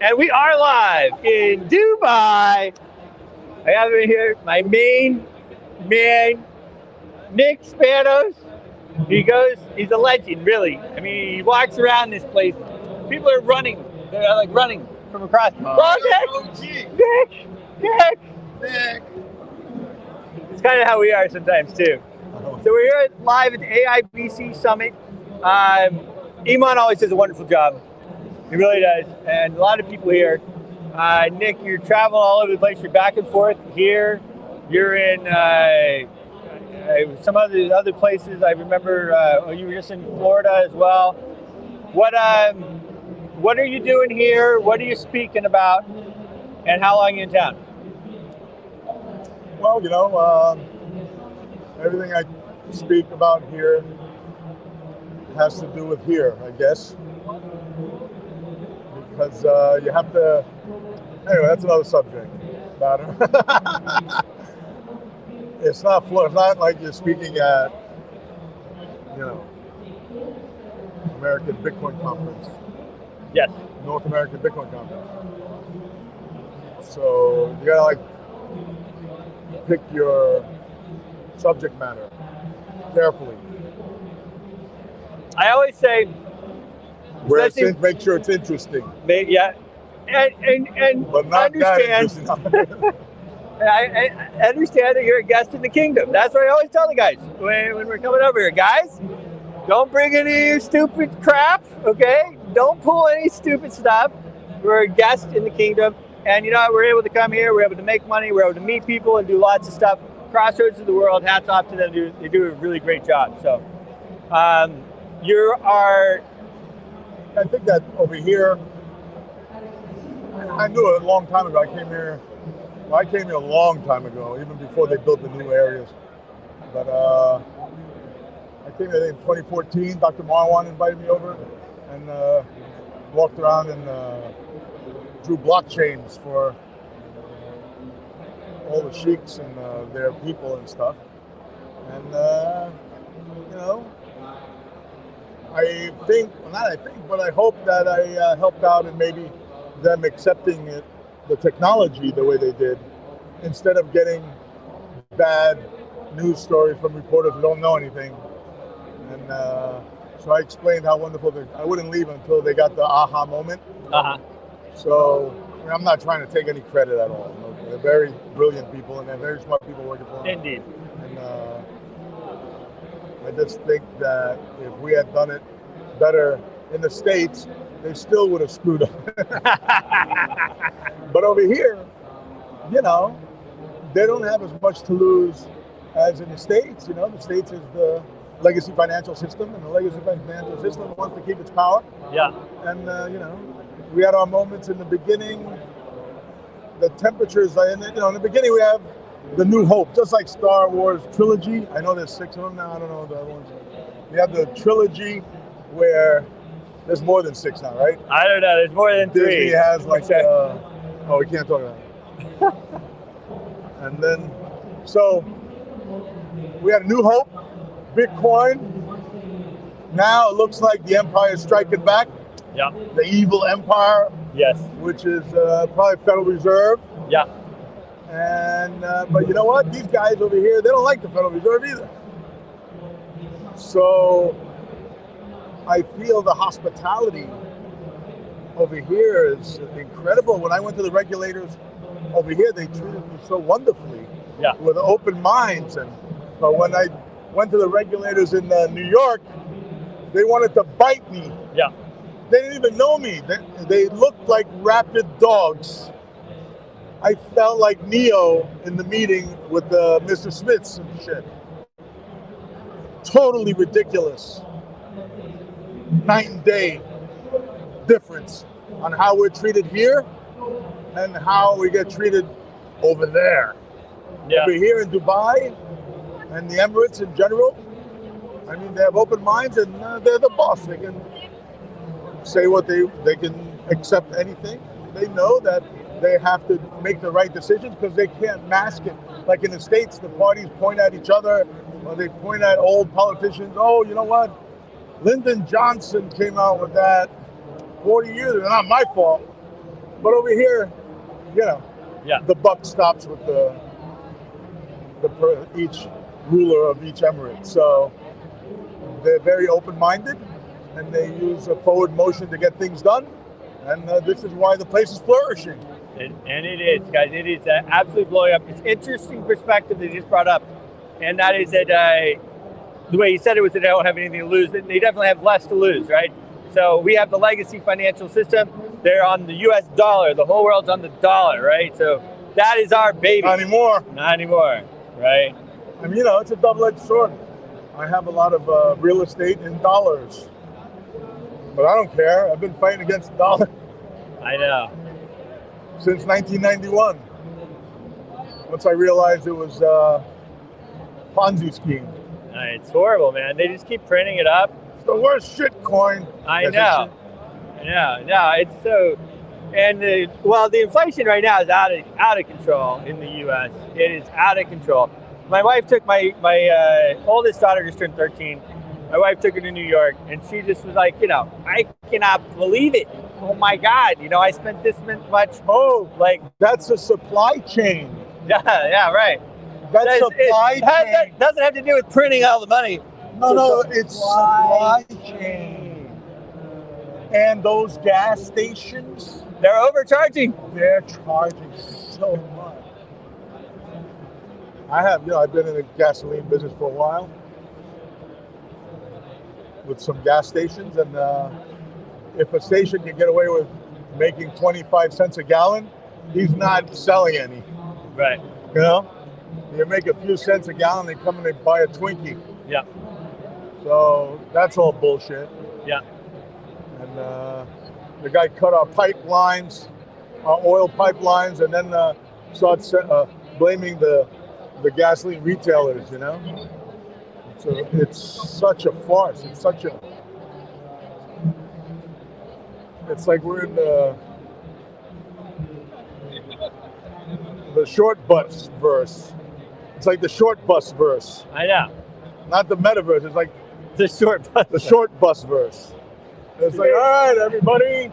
And we are live in Dubai. I have here my main man, Nick Spanos. He's a legend, really. I mean, he walks around this place. People are running. They're like running from across. Oh, Nick! Nick! Nick. It's kind of how we are sometimes, too. So we're here live at the AIBC Summit. Iman always does a wonderful job. He really does. And a lot of people here. Nick, you're traveling all over the place. You're back and forth here. You're in some other places. I remember you were just in Florida as well. What are you doing here? What are you speaking about? And how long are you in town? Well, everything I speak about here has to do with here, I guess. Because you have to. Anyway, that's another subject matter. It's not like you're speaking at, American Bitcoin Conference. Yes. North American Bitcoin Conference. So you gotta pick your subject matter carefully. I always say, make sure it's interesting. Yeah, and but not understand. I understand that you're a guest in the kingdom. That's what I always tell the guys when we're coming over here. Guys, don't bring any of your stupid crap, okay? Don't pull any stupid stuff. We're a guest in the kingdom. And we're able to come here, we're able to make money, we're able to meet people and do lots of stuff. Crossroads of the world, hats off to them. They do a really great job. So I think that over here, I knew it a long time ago. I came here a long time ago, even before they built the new areas. But I came here in 2014. Dr. Marwan invited me over and walked around and drew blockchains for all the sheiks and their people and stuff. And, I hope that I helped out in maybe them accepting the technology the way they did, instead of getting bad news stories from reporters who don't know anything. And so I explained how wonderful I wouldn't leave until they got the aha moment. Uh-huh. So I'm not trying to take any credit at all. They're very brilliant people, and they're very smart people working for them. Indeed. And I just think that if we had done it better in the States, they still would have screwed up. But over here, they don't have as much to lose as in the States. The States is the legacy financial system, and the legacy financial system wants to keep its power. Yeah. And, we had our moments in the beginning. The temperatures, in the beginning we have the New Hope, just like Star Wars trilogy. I know there's 6 of them now. I don't know the other ones. We have the trilogy where there's more than 6 now, right? I don't know. There's more than 3. Disney has we can't talk about it. And then, so we had a New Hope, Bitcoin. Now it looks like the empire is striking back. Yeah. The evil empire. Yes. Which is probably Federal Reserve. Yeah. And but you know what? These guys over here, they don't like the Federal Reserve either. So I feel the hospitality over here is incredible. When I went to the regulators over here, they treated me so wonderfully. Yeah. With open minds. But when I went to the regulators in New York, they wanted to bite me. Yeah. They didn't even know me. They looked like rabid dogs. I felt like Neo in the meeting with Mr. Smiths and shit. Totally ridiculous. Night and day difference on how we're treated here and how we get treated over there. Yeah. Over here in Dubai and the Emirates in general, I mean, they have open minds and they're the boss. They can say what they can accept anything. They know that they have to make the right decisions because they can't mask it. Like in the States, the parties point at each other or they point at old politicians. Oh, you know what? Lyndon Johnson came out with that 40 years ago. Not my fault. But over here, Yeah. the buck stops with each ruler of each emirate. So they're very open-minded, and they use a forward motion to get things done. And this is why the place is flourishing. And it is, guys. It is absolutely blowing up. It's interesting perspective that you just brought up, and that is that the way you said it was that they don't have anything to lose. They definitely have less to lose, right? So we have the legacy financial system. They're on the U.S. dollar. The whole world's on the dollar, right? So that is our baby. Not anymore. Not anymore, right? I mean, it's a double-edged sword. I have a lot of real estate in dollars, but I don't care. I've been fighting against the dollar. I know. Since 1991. Once I realized it was a Ponzi scheme. It's horrible, man. They just keep printing it up. It's the worst shit coin. I know. No, it's so. And the inflation right now is out of control in the U.S. It is out of control. My wife took my oldest daughter just turned 13. My wife took her to New York, and she just was like, I cannot believe it. Oh my God, I spent this much. Oh, like that's a supply chain. Yeah, right. That's supply chain. That doesn't have to do with printing all the money. No, it's supply chain. And those gas stations, they're overcharging. They're charging so much. I've been in the gasoline business for a while with some gas stations, and if a station can get away with making 25 cents a gallon, he's not selling any. Right. You make a few cents a gallon, they come and they buy a Twinkie. Yeah. So that's all bullshit. Yeah. And the guy cut our pipelines, our oil pipelines, and then starts blaming the gasoline retailers, So it's such a farce. It's like we're in the short bus verse. It's like the short bus verse. I know. Not the metaverse. It's like the short bus. The short bus verse. It's like, all right, everybody.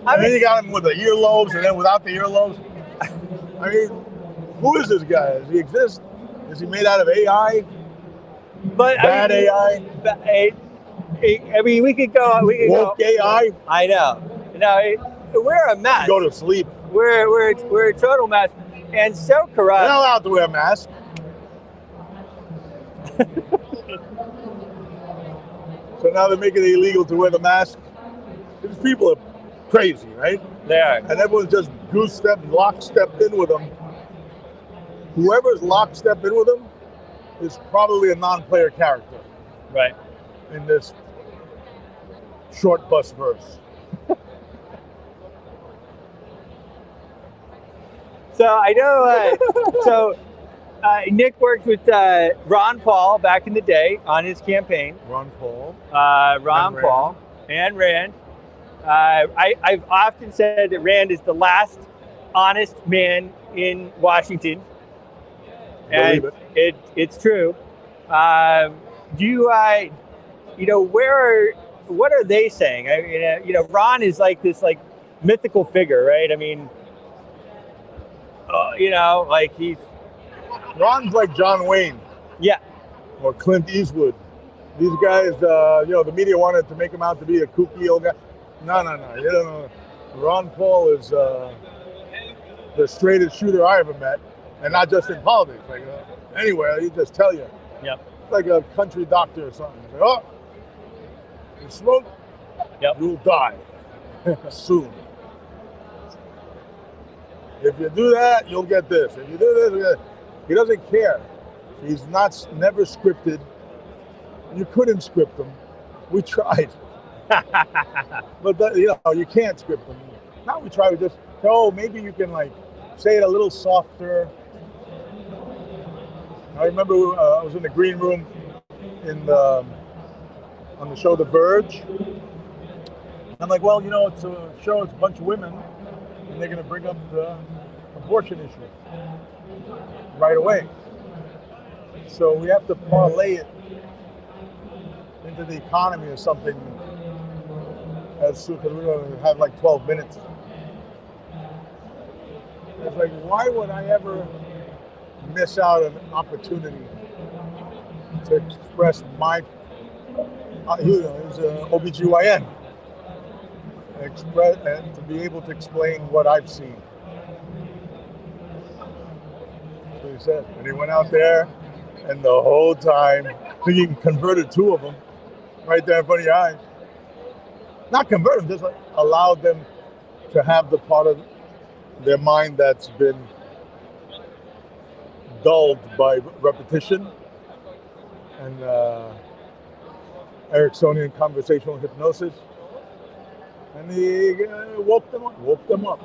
And then you got him with the earlobes, and then without the earlobes. I mean, who is this guy? Does he exist? Is he made out of AI? But bad AI. I mean, we could go. Woke AI. I know. No, we're a mess. Go to sleep. We're a total mess, and so corrupt. You're not allowed to wear a mask. So now they're making it illegal to wear the mask. These people are crazy, right? They are. And everyone's just lockstep in with them. Whoever's lockstep in with them is probably a non-player character. Right. In this short bus verse. So I know, Nick worked with Ron Paul back in the day on his campaign. Ron Paul. And Rand. I've often said that Rand is the last honest man in Washington. And it's true. What are they saying? Ron is like this mythical figure, right? I mean, Ron's like John Wayne. Yeah. Or Clint Eastwood. These guys, the media wanted to make him out to be a kooky old guy. No. You don't know. Ron Paul is the straightest shooter I ever met, and not just in politics. Anywhere, he just tell you. Yep. Like a country doctor or something. He's like, you smoke, you'll die soon. If you do that, you'll get this. If you do this, he doesn't care. He's never scripted. You couldn't script him. We tried. But you can't script him. Now we try to just maybe you can say it a little softer. I remember I was in the green room on the show The Verge. I'm like, it's a show, it's a bunch of women, and they're going to bring up the abortion issue right away. So we have to parlay it into the economy or something as soon because we're going to have like 12 minutes. It's like, why would I ever miss out an opportunity to express my, he was an OBGYN, express and to be able to explain what I've seen. So he said, and he went out there, and the whole time, he converted 2 of them right there in front of your eyes. Not convert them, just like allowed them to have the part of their mind that's been dulled by repetition and Ericksonian conversational hypnosis, and he woke them up.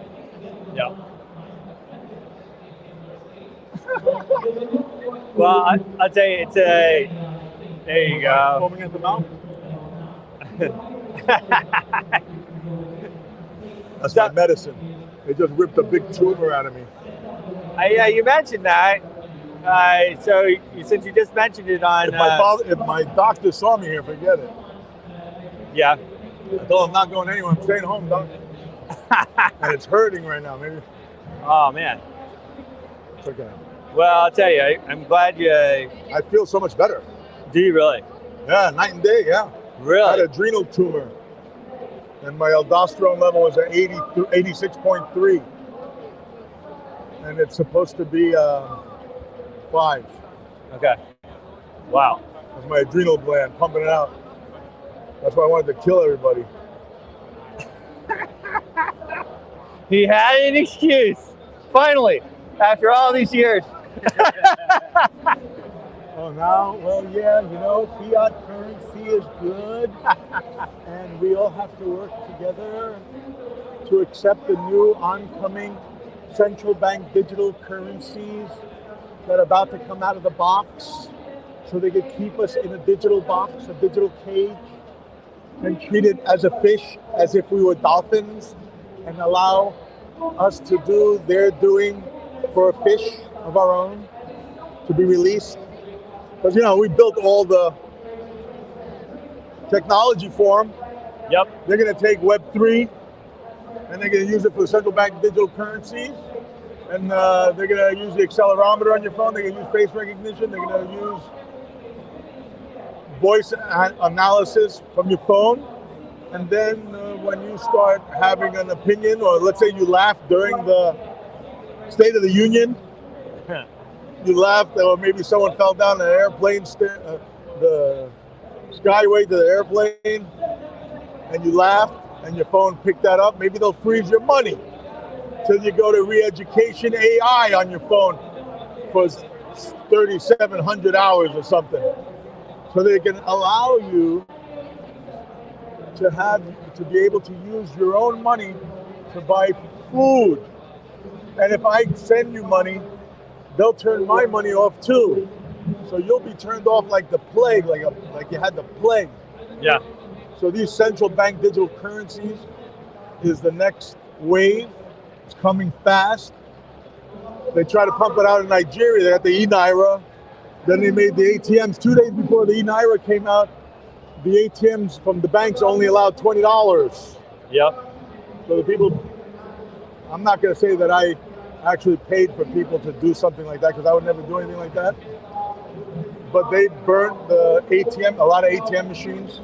Yeah. Well, I'll tell you, it's a. There you go. Foaming at the mouth. That's my medicine. They just ripped a big tumor out of me. Yeah, you mentioned that. So since you just mentioned it on, If my doctor saw me here, forget it. Yeah. I told him I'm not going anywhere. I'm staying home, doc. And it's hurting right now. Maybe. Oh man. It's okay. Well, I'll tell you, I'm glad you. I feel so much better. Do you really? Yeah, night and day. Yeah. Really? I had an adrenal tumor, and my aldosterone level was at 86.3, and it's supposed to be 5. Okay. Wow. That's my adrenal gland pumping it out. That's why I wanted to kill everybody. He had an excuse. Finally, after all these years. Oh, now, well, yeah, fiat currency is good, and we all have to work together to accept the new oncoming central bank digital currencies that are about to come out of the box, so they could keep us in a digital box, a digital cage, and treat it as a fish, as if we were dolphins, and allow us to do their doing for a fish of our own to be released. Because, we built all the technology for them. Yep. They're going to take Web3 and they're going to use it for central bank digital currencies. And they're going to use the accelerometer on your phone. They're going to use face recognition. They're going to use voice analysis from your phone. And then when you start having an opinion, or let's say you laugh during the State of the Union, you laughed, or maybe someone fell down an airplane, the skyway to the airplane, and you laughed, and your phone picked that up. Maybe they'll freeze your money till you go to re-education AI on your phone for 3,700 hours or something. So they can allow you to be able to use your own money to buy food. And if I send you money, they'll turn my money off too. So you'll be turned off like the plague, like you had the plague. Yeah. So these central bank digital currencies is the next wave. It's coming fast. They try to pump it out in Nigeria. They got the e-Naira. Then they made the ATMs 2 days before the e-Naira came out. The ATMs from the banks only allowed $20. Yep. So the people, I'm not going to say that I actually paid for people to do something like that, because I would never do anything like that. But they burned the ATM, a lot of ATM machines.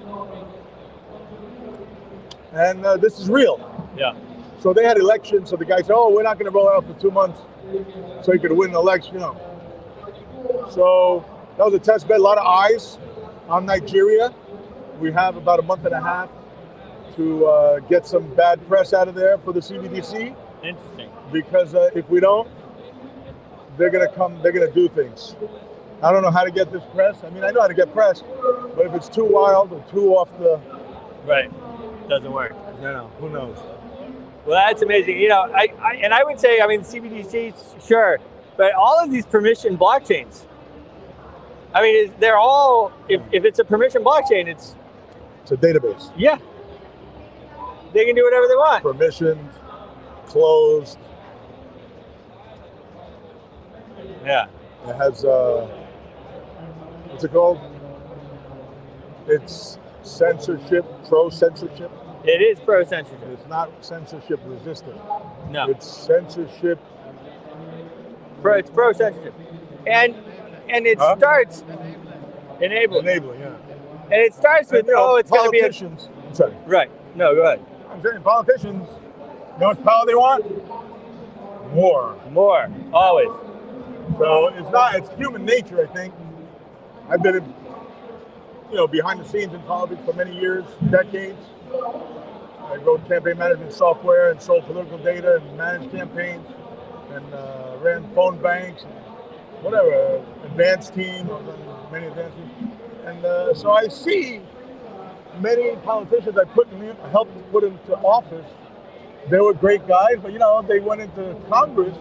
And this is real. Yeah. So they had elections, so the guy said, oh, we're not going to roll it out for 2 months so he could win the election, So that was a test bed, a lot of eyes on Nigeria. We have about a month and a half to get some bad press out of there for the CBDC. Interesting. Because if we don't, they're going to do things. I don't know how to get this press. I mean, I know how to get press, but if it's too wild or too off the... Right. Doesn't work. No, who knows? Well, that's amazing. I would say, CBDCs, sure, but all of these permission blockchains, they're all, if it's a permission blockchain, it's a database. Yeah. They can do whatever they want. Permissioned, closed. Yeah. It has, what's it called? It's censorship, pro-censorship. It is pro-censorship. It's not censorship resistant. No. It's censorship. It's pro-censorship. And it starts enabling. Enabling, yeah. And it starts with, it's going to be politicians. Sorry. Right. No, go ahead. I'm saying politicians, you know what power they want? More. Always. So it's human nature, I think. I've been, behind the scenes in politics for many years, decades. I wrote campaign management software and sold political data and managed campaigns and ran phone banks, and whatever, advanced team, many advanced teams. And so I see many politicians I helped put into office. They were great guys, but they went into Congress,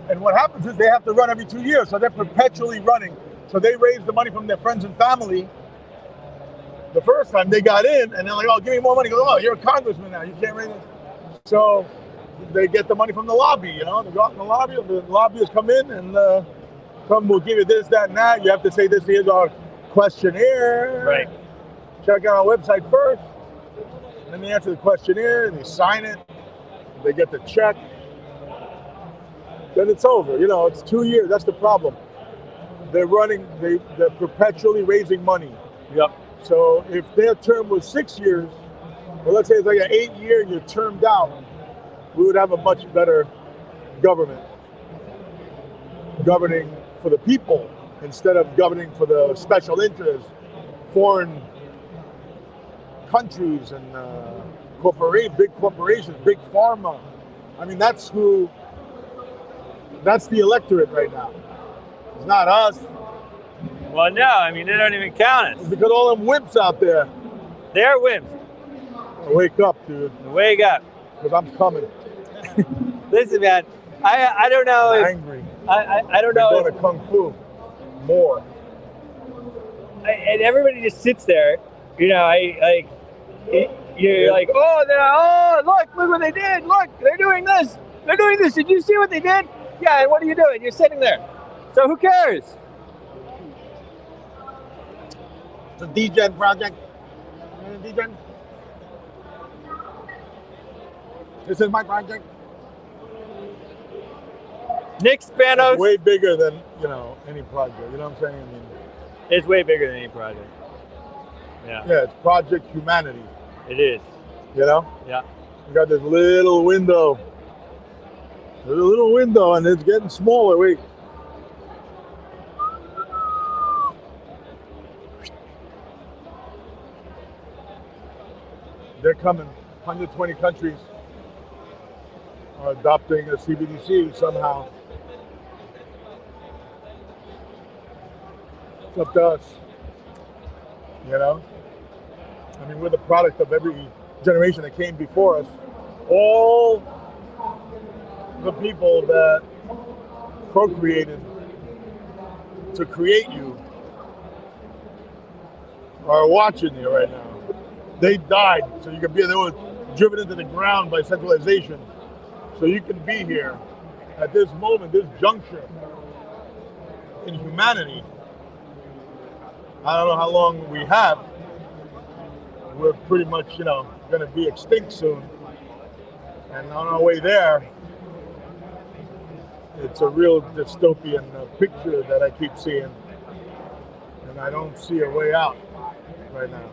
and what happens is they have to run every 2 years, so they're perpetually running. So they raise the money from their friends and family. The first time they got in, and they're like, "Oh, give me more money." Go, "Oh, you're a congressman now. You can't raise it." So they get the money from the lobby. They go out in the lobby. The lobbyists come in and we'll give you this, that, and that. You have to say this. Here's our questionnaire. Right. Check out our website first. And then they answer the questionnaire, and they sign it. They get the check. Then it's over. It's 2 years. That's the problem. They're perpetually raising money. Yep. So if their term was 6 years, well, let's say it's like an 8-year and you're termed out, we would have a much better government. Governing for the people instead of governing for the special interests, foreign countries and big corporations, big pharma. I mean, that's the electorate right now. It's not us. Well, no, I mean, they don't even count us. It's because all them wimps out there. They're wimps. Wake up, dude. Wake up. Because I'm coming. Listen, man, I don't know I'm if... angry. I don't know Going to Kung Fu. More. And everybody just sits there, you're like, look what they did. Look, they're doing this. They're doing this. Did you see what they did? Yeah, and what are you doing? You're sitting there. So who cares? It's a DGen project. DGen. This is my project. Nick Spanos. It's way bigger than, any project. You know what I'm saying? I mean, it's way bigger than any project. Yeah. Yeah, it's Project Humanity. It is. Yeah. We got this little window. There's a little window, and it's getting smaller. Wait. They're coming. 120 countries are adopting a CBDC somehow. It's up to us. I mean, we're the product of every generation that came before us. All the people that procreated to create you are watching you right now. They died so you could be. They were driven into the ground by centralization, so you can be here at this moment, this juncture in humanity. I don't know how long we have. We're pretty much, going to be extinct soon. And on our way there, it's a real dystopian picture that I keep seeing. And I don't see a way out right now.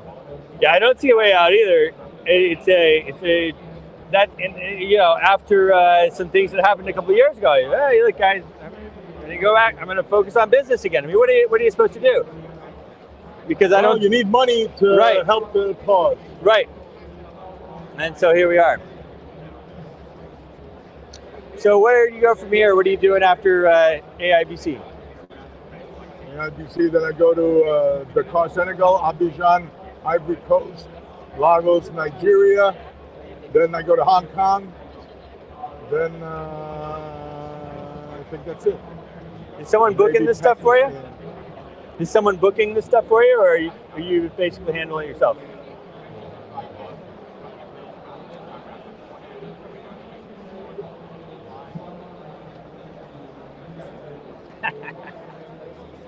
Yeah, I don't see a way out either. After some things that happened a couple of years ago, hey, look, guys, I'm going to go back. I'm going to focus on business again. I mean, what are you supposed to do? Because you need money to help the cause. Right. And so here we are. So where do you go from here? What are you doing after AIBC? AIBC, then I go to Dakar, Senegal, Abidjan, Ivory Coast, Lagos, Nigeria. Then I go to Hong Kong. Then I think that's it. Is someone booking this stuff for you? Is someone booking this stuff for you, or are you basically handling it yourself?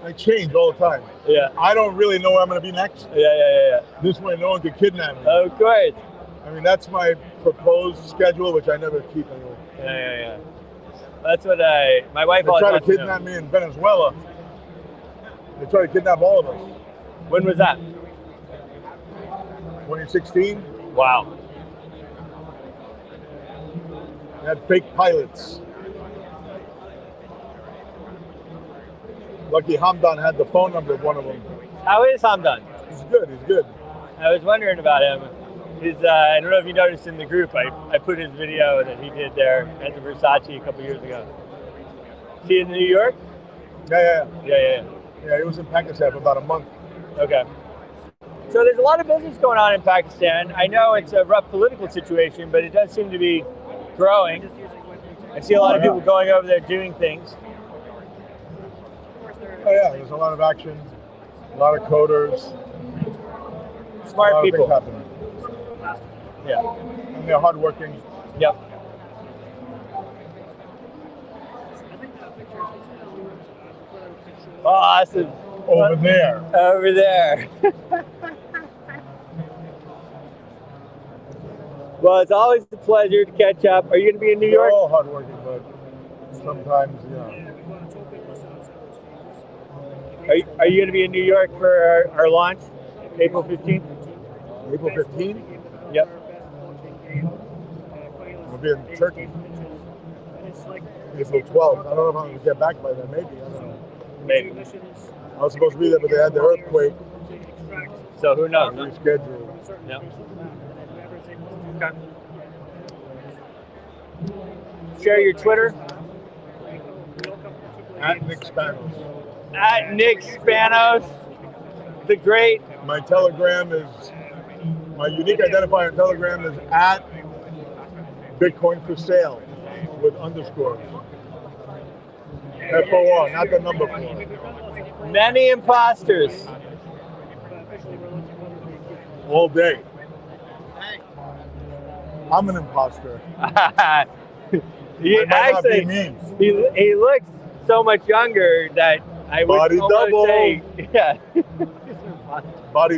I change all the time. Yeah. I don't really know where I'm going to be next. Yeah. This way no one can kidnap me. Of course. I mean, that's my proposed schedule, which I never keep anyway. Yeah. That's what my wife They always tried to wants to know. kidnap me in Venezuela. They tried to kidnap all of us. When was that? 2016, Wow. they had fake pilots. Lucky Hamdan had the phone number of one of them. How is Hamdan? He's good. I was wondering about him. I don't know if you noticed in the group, I put his video that he did there at the Versace a couple years ago. Is he in New York? Yeah. Yeah. Yeah, he was in Pakistan for about a month. Okay. So there's a lot of business going on in Pakistan. I know it's a rough political situation, but it does seem to be growing. I see a lot of people going over there doing things. Oh yeah, there's a lot of action, a lot of coders, Smart a lot people. of things happening. Yeah. And they're hardworking. Yep. Awesome. Over there. Over there. Well, it's always a pleasure to catch up. Are you going to be in New They're York? all hardworking, but sometimes, Are you going to be in New York for our launch, April 15th? April 15th, Yep. we'll be in Turkey. April 12th. I don't know if I'm going to get back by then. Maybe. I don't know. Maybe. I was supposed to be there, but they had the earthquake. So who knows? Huh? Rescheduled. Yep. Okay. Share your Twitter. At Nick Spanos. At Nick Spanos, the great. My unique identifier on Telegram is at Bitcoin for sale with underscores. FOR, not the number 4. Many imposters. All day. I'm an imposter. He I might not be actually, me. he looks so much younger that I would Body almost double. say, yeah. Body